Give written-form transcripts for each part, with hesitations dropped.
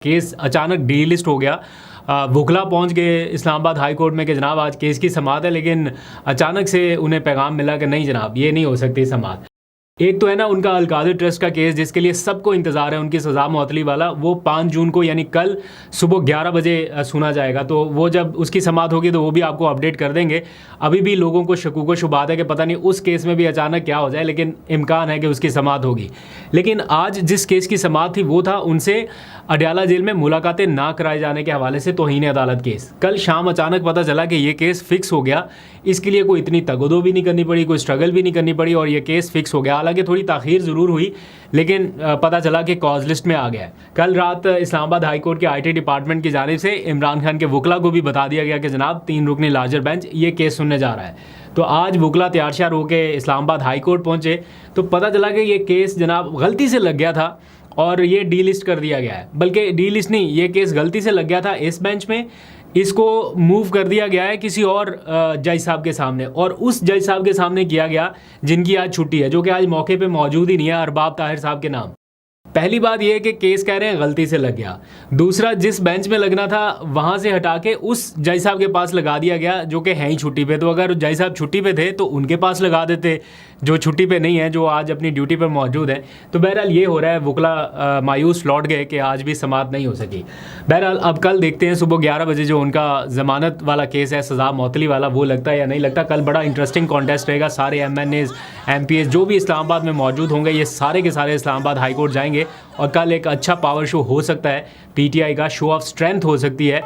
Case अचानक delist हो गया। वुकला पहुंच गए इस्लामाबाद हाई कोर्ट में कि जनाब आज केस की समाअत है, लेकिन अचानक से उन्हें पैगाम मिला कि नहीं जनाब ये नहीं हो सकती समाअत। एक तो है ना उनका अलकादर ट्रस्ट का केस जिसके लिए सबको इंतज़ार है, उनकी सज़ा मुअत्तली वाला, वो 5 जून को यानी कल सुबह 11 बजे सुना जाएगा। तो वो जब उसकी समाअत होगी तो वो भी आपको अपडेट कर देंगे। अभी भी लोगों को शकूक व शुबात है कि पता नहीं उस केस में भी अचानक क्या हो जाए, लेकिन इम्कान है कि उसकी समाअत होगी। लेकिन आज जिस केस की समाअत थी वो था उनसे अडयाला जेल में मुलाकातें ना कराए जाने के हवाले से तौहीन अदालत केस। कल शाम अचानक पता चला कि ये केस फिक्स हो गया। इसके लिए कोई इतनी तगदो भी नहीं करनी पड़ी, कोई स्ट्रगल भी नहीं करनी पड़ी और ये केस फिक्स हो गया। हालांकि थोड़ी ताख़ीर ज़रूर हुई, लेकिन पता चला कि कॉज लिस्ट में आ गया है। कल रात इस्लामाबाद हाई कोर्ट के IT डिपार्टमेंट की जानिब से इमरान खान के वुकला को भी बता दिया गया कि जनाब 3 रुकनी लार्जर बेंच ये केस सुनने जा रहा है। तो आज वुकला तैयार श्यार होकर इस्लामाबाद हाई कोर्ट पहुँचे तो पता चला कि ये केस जनाब गलती से लग गया था और ये डीलिस्ट कर दिया गया है। बल्कि डीलिस्ट नहीं, ये केस गलती से लग गया था इस बेंच में, इसको मूव कर दिया गया है किसी और जज साहब के सामने, और उस जज साहब के सामने किया गया जिनकी आज छुट्टी है, जो कि आज मौके पे मौजूद ही नहीं है, अरबाब ताहिर साहब के नाम। पहली बात यह है कि केस कह रहे हैं गलती से लग गया। दूसरा, जिस बेंच में लगना था वहाँ से हटा के उस जज साहब के पास लगा दिया गया जो कि हैं ही छुट्टी पे। तो अगर जज साहब छुट्टी पे थे तो उनके पास लगा देते जो छुट्टी पे नहीं है, जो आज अपनी ड्यूटी पर मौजूद है। तो बहरहाल ये हो रहा है, वुकला मायूस लौट गए कि आज भी समाअत नहीं हो सकी। बहरहाल अब कल देखते हैं सुबह 11 बजे जो उनका ज़मानत वाला केस है, सज़ा मुअत्तली वाला, वो लगता है या नहीं लगता। कल बड़ा इंटरेस्टिंग कॉन्टेस्ट रहेगा। सारे MNAs MPs जो भी इस्लामाबाद में मौजूद होंगे ये सारे के सारे इस्लामाबाद हाई कोर्ट जाएंगे और कल एक अच्छा पावर शो हो सकता है। PTI का शो ऑफ स्ट्रेंथ हो सकती है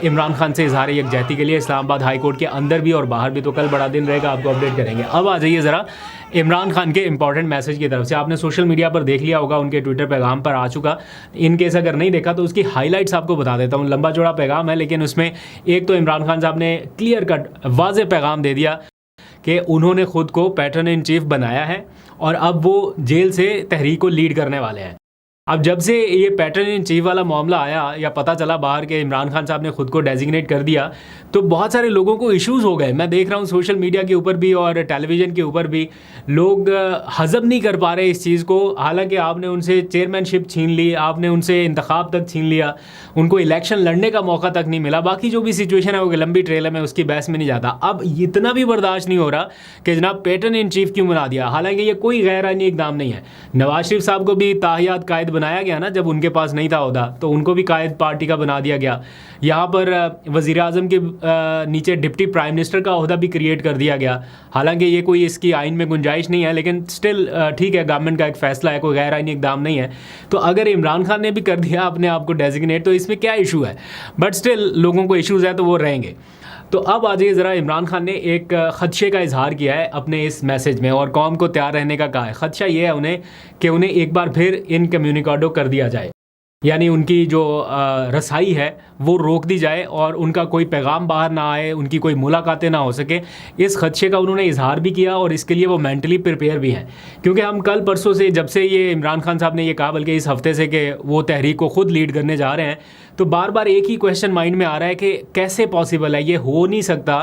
इमरान खान से इजहार यकजहती के लिए इस्लामाबाद हाई कोर्ट के अंदर भी और बाहर भी। तो कल बड़ा दिन रहेगा, आपको अपडेट करेंगे। अब आ जाइए ज़रा इमरान खान के इंपॉर्टेंट मैसेज की तरफ से। आपने सोशल मीडिया पर देख लिया होगा, उनके ट्विटर पैगाम पर आ चुका। इन केस अगर नहीं देखा तो उसकी हाईलाइट्स आपको बता देता हूँ। लंबा चौड़ा पैगाम है, लेकिन उसमें एक तो इमरान खान साहब ने क्लियर कट वाज़ेह पैगाम दे दिया कि उन्होंने खुद को पैटर्न इन चीफ बनाया है और अब वो जेल से तहरीक को लीड करने वाले हैं। अब जब से ये पैटर्न इन चीफ वाला मामला आया या पता चला बाहर के इमरान खान साहब ने खुद को डेजिग्नेट कर दिया, तो बहुत सारे लोगों को इश्यूज़ हो गए। मैं देख रहा हूँ सोशल मीडिया के ऊपर भी और टेलीविज़न के ऊपर भी लोग हज़म नहीं कर पा रहे इस चीज़ को। हालांकि आपने उनसे चेयरमैनशिप छीन ली, आपने उनसे इंतखाब तक छीन लिया, उनको इलेक्शन लड़ने का मौका तक नहीं मिला। बाकी जो भी सिचुएशन है वो लंबी ट्रेल है, मैं उसकी बहस में नहीं जाता। अब इतना भी बर्दाश्त नहीं हो रहा कि जनाब पैटर्न इन चीफ क्यों बना दिया। हालांकि ये कोई गैर आईनी इक़दाम नहीं है। नवाज शरीफ साहब को भी ताहियात कायद बनाया गया ना, जब उनके पास नहीं था ओहदा, तो उनको भी कायद पार्टी का बना दिया गया। यहाँ पर वज़ीर आज़म के नीचे डिप्टी प्राइम मिनिस्टर का ओहदा भी क्रिएट कर दिया गया। हालांकि ये कोई इसकी आइन में गुंजाइश नहीं है, लेकिन स्टिल ठीक है, गवर्नमेंट का एक फ़ैसला है, कोई गैर आइनी इक़दाम नहीं है। तो अगर इमरान खान ने भी कर दिया अपने आप को डेजिग्नेट तो इसमें क्या इशू है, बट स्टिल लोगों को इशूज़ है तो वो रहेंगे। तो अब आ जाइए ज़रा, इमरान खान ने एक ख़दशे का इजहार किया है अपने इस मैसेज में और कौम को तैयार रहने का कहा है। ख़दशा ये है उन्हें कि उन्हें एक बार फिर इनकम्युनिकाडो कर दिया जाए, यानी उनकी जो रसाई है वो रोक दी जाए और उनका कोई पैगाम बाहर ना आए, उनकी कोई मुलाकातें ना हो सके। इस खदशे का उन्होंने इजहार भी किया और इसके लिए वो मेंटली प्रिपेयर भी हैं, क्योंकि हम कल परसों से, जब से ये इमरान खान साहब ने ये कहा, बल्कि इस हफ्ते से, कि वो तहरीक को ख़ुद लीड करने जा रहे हैं, तो बार बार एक ही क्वेश्चन माइंड में आ रहा है कि कैसे पॉसिबल है, ये हो नहीं सकता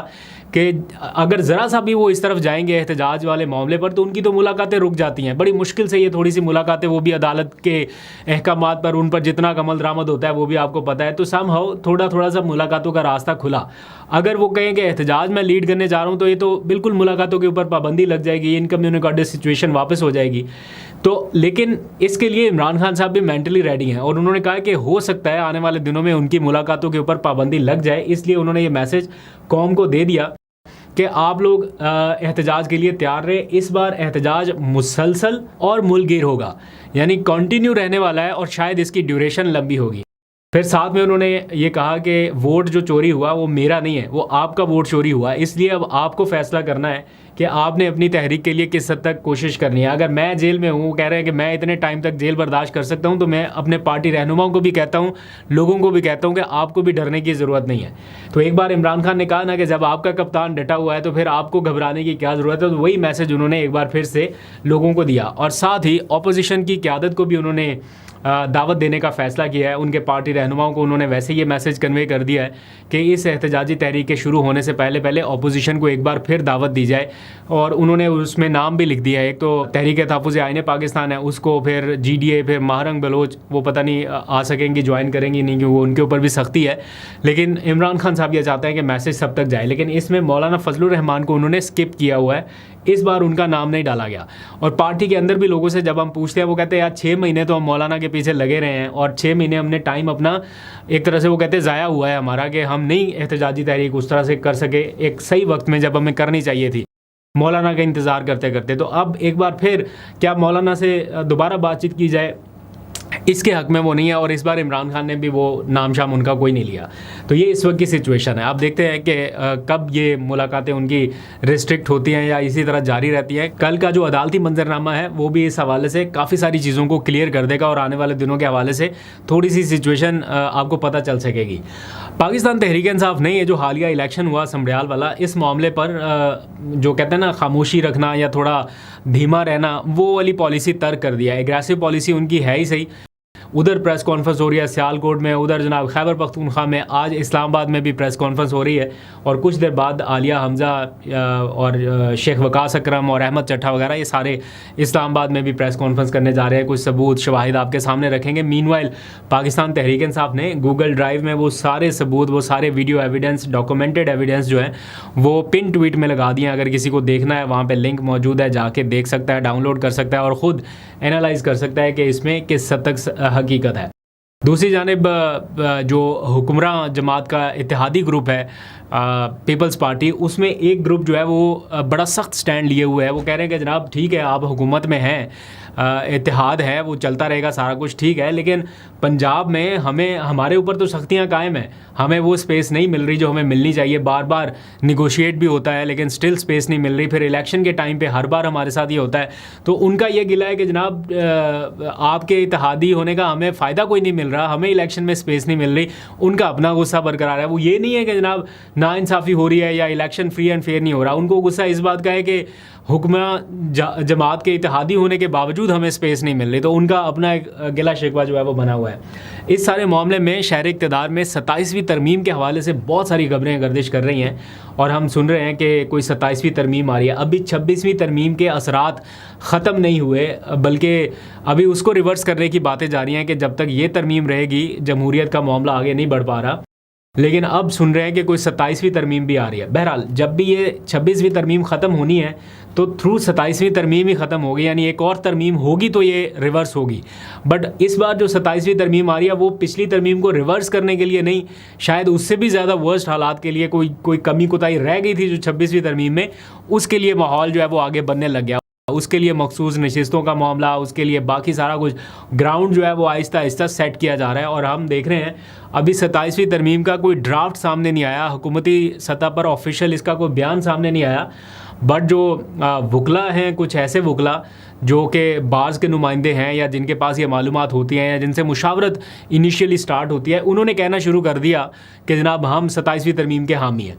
कि अगर ज़रा सा भी वो इस तरफ जाएंगे एहतजाज वाले मामले पर तो उनकी तो मुलाकातें रुक जाती हैं। बड़ी मुश्किल से ये थोड़ी सी मुलाकातें, वो भी अदालत के अहकामात पर, उन पर जितना कमल दरामद होता है वो भी आपको पता है। तो समहाउ थोड़ा सा मुलाकातों का रास्ता खुला। अगर वो कहें कि एहतजाज में लीड करने जा रहा हूँ तो ये तो बिल्कुल मुलाकातों के ऊपर पाबंदी लग जाएगी, इनकम्युनिकेटेड सिचुएशन वापस हो जाएगी। तो लेकिन इसके लिए इमरान खान साहब भी मेंटली रेडी हैं और उन्होंने कहा कि हो सकता है आने वाले दिनों में उनकी मुलाकातों के ऊपर पाबंदी लग जाए। इसलिए उन्होंने ये मैसेज कौम को दे दिया कि आप लोग एहतजाज के लिए तैयार रहे। इस बार एहतजाज मुसलसल और मुल्कगीर होगा, यानी कंटिन्यू रहने वाला है और शायद इसकी ड्यूरेशन लंबी होगी। फिर साथ में उन्होंने ये कहा कि वोट जो चोरी हुआ वो मेरा नहीं है, वो आपका वोट चोरी हुआ। इसलिए अब आपको फ़ैसला करना है कि आपने अपनी तहरीक के लिए किस हद तक कोशिश करनी है। अगर मैं जेल में हूँ, कह रहे हैं कि मैं इतने टाइम तक जेल बर्दाश्त कर सकता हूँ, तो मैं अपने पार्टी रहनुमाओं को भी कहता हूँ, लोगों को भी कहता हूँ कि आपको भी डरने की ज़रूरत नहीं है। तो एक बार इमरान खान ने कहा ना कि जब आपका कप्तान डटा हुआ है तो फिर आपको घबराने की क्या ज़रूरत है। तो वही मैसेज उन्होंने एक बार फिर से लोगों को दिया और साथ ही अपोजिशन की क़यादत को भी उन्होंने दावत देने का फ़ैसला किया है। उनके पार्टी रहनुमाओं को उन्होंने वैसे ये मैसेज कन्वे कर दिया है कि इस एहतजाजी तहरीक के शुरू होने से पहले पहले अपोजिशन को एक बार फिर दावत दी जाए, और उन्होंने उसमें नाम भी लिख दिया है। एक तो तहरीक तहफ़्फ़ुज़ आईन पाकिस्तान है, उसको फिर GDA, फिर महारंग बलोच, वो पता नहीं आ सकेंगी, ज्वाइन करेंगी नहीं, क्योंकि उनके ऊपर भी सख्ती है। लेकिन इमरान खान साहब ये चाहते हैं कि मैसेज सब तक जाए, लेकिन इसमें मौलाना फजलुर रहमान को उन्होंने स्किप किया हुआ है। इस बार उनका नाम नहीं डाला गया। और पार्टी के अंदर भी लोगों से जब हम पूछते हैं, वो कहते हैं यार 6 महीने तो हम मौलाना के पीछे लगे रहे हैं, और 6 महीने हमने टाइम अपना एक तरह से वो कहते हैं ज़ाया हुआ है हमारा, कि हम नहीं एहतजाजी तहरीक उस तरह से कर सके एक सही वक्त में जब हमें करनी चाहिए थी, मौलाना का इंतज़ार करते करते। तो अब एक बार फिर क्या मौलाना से दोबारा बातचीत की जाए, इसके हक़ में वो नहीं है। और इस बार इमरान खान ने भी वो नाम शाम उनका कोई नहीं लिया। तो ये इस वक्त की सिचुएशन है। आप देखते हैं कि कब ये मुलाकातें उनकी रिस्ट्रिक्ट होती हैं या इसी तरह जारी रहती हैं। कल का जो अदालती मंजरनामा है वो भी इस हवाले से काफ़ी सारी चीज़ों को क्लियर कर देगा, और आने वाले दिनों के हवाले से थोड़ी सी सिचुएशन आपको पता चल सकेगी। पाकिस्तान तहरीक इंसाफ ने ये जो हालिया इलेक्शन हुआ समड़ियाल वाला, इस मामले पर जो कहते हैं ना खामोशी रखना या थोड़ा धीमा रहना, वो वाली पॉलिसी तर्क कर दिया। एग्रेसिव पॉलिसी उनकी है ही सही। उधर प्रेस कॉन्फ्रेंस हो रही है सियालकोट में, उधर जनाब खैबर पख्तूनख्वा में, आज इस्लामाबाद में भी प्रेस कॉन्फ्रेंस हो रही है, और कुछ देर बाद आलिया हमज़ा और शेख वकास अकरम और अहमद चट्ठा वगैरह ये सारे इस्लामाबाद में भी प्रेस कॉन्फ्रेंस करने जा रहे हैं। कुछ सबूत शवाहिद आपके सामने रखेंगे। मीनवाइल पाकिस्तान तहरीक इंसाफ ने गूगल ड्राइव में वो सारे सबूत, वो सारे वीडियो एविडेंस, डॉक्यूमेंटेड एविडेंस जो है वो पिन ट्वीट में लगा दिए। अगर किसी को देखना है वहाँ पर लिंक मौजूद है, जाके देख सकता है, डाउनलोड कर सकता है और ख़ुद एनालाइज़ कर सकता है कि इसमें किस हद तक हकीकत है। दूसरी जानिब जो हुक्मरान जमात का इत्तेहादी ग्रुप है पीपल्स पार्टी, उसमें एक ग्रुप जो है वो बड़ा सख्त स्टैंड लिए हुए है। वो कह रहे हैं कि जनाब ठीक है, आप हुकूमत में हैं, इत्तेहाद है, वो चलता रहेगा, सारा कुछ ठीक है, लेकिन पंजाब में हमें हमारे ऊपर तो सख्तियां कायम हैं, हमें वो स्पेस नहीं मिल रही जो हमें मिलनी चाहिए। बार बार निगोशिएट भी होता है लेकिन स्टिल स्पेस नहीं मिल रही। फिर इलेक्शन के टाइम पे हर बार हमारे साथ ये होता है। तो उनका ये गिला है कि जनाब आपके इत्तेहादी होने का हमें फ़ायदा कोई नहीं मिल रहा, हमें इलेक्शन में स्पेस नहीं मिल रही। उनका अपना गुस्सा बरकरार है। वो ये नहीं है कि जनाब नाइंसाफ़ी हो रही है या इलेक्शन फ्री एंड फेयर नहीं हो रहा। उनको गुस्सा इस बात का है कि हुक्मरान जमात के इत्तेहादी होने के बावजूद हमें स्पेस नहीं मिल रही। तो उनका अपना एक गिला शिकवा जो है वो बना हुआ है। इस सारे मामले में शहर इक़्तिदार में 27वीं तरमीम के हवाले से बहुत सारी खबरें गर्दिश कर रही हैं, और हम सुन रहे हैं कि कोई 27वीं तरमीम आ रही है। अभी 26वीं तरमीम के असरात ख़त्म नहीं हुए, बल्कि अभी उसको रिवर्स करने की बातें जा रही हैं कि जब तक ये तरमीम रहेगी जमहूरियत का मामला आगे नहीं बढ़ पा रहा। लेकिन अब सुन रहे हैं कि कोई 27वीं तरमीम भी आ रही है। बहरहाल जब भी ये 26वीं तरमीम ख़त्म होनी है तो थ्रू 27वीं तरमीम ही ख़त्म होगी, यानी एक और तरमीम होगी तो ये रिवर्स होगी। बट इस बार जो 27वीं तरमीम आ रही है वो पिछली तरमीम को रिवर्स करने के लिए नहीं, शायद उससे भी ज़्यादा वर्स्ट हालात के लिए कोई कमी कोताही रह गई थी जो 26वीं तरमीम में, उसके लिए माहौल जो है वो आगे बनने लग गया। उसके लिए मखसूस नशिस्तों का मामला, उसके लिए बाकी सारा कुछ ग्राउंड जो है वो आहिस्ता आहिस्ता सेट किया जा रहा है। और हम देख रहे हैं अभी 27वीं तरमीम का कोई ड्राफ्ट सामने नहीं आया, हुकूमती सतह पर ऑफिशियल इसका कोई बयान सामने नहीं आया। बट जो वकला हैं, कुछ ऐसे वकला जो कि बाज़ के नुमाइंदे हैं या जिनके पास ये मालूमात होती हैं या जिनसे मुशावरत इनिशियली स्टार्ट होती है, उन्होंने कहना शुरू कर दिया कि जनाब हम 27वीं तरमीम के हामी हैं।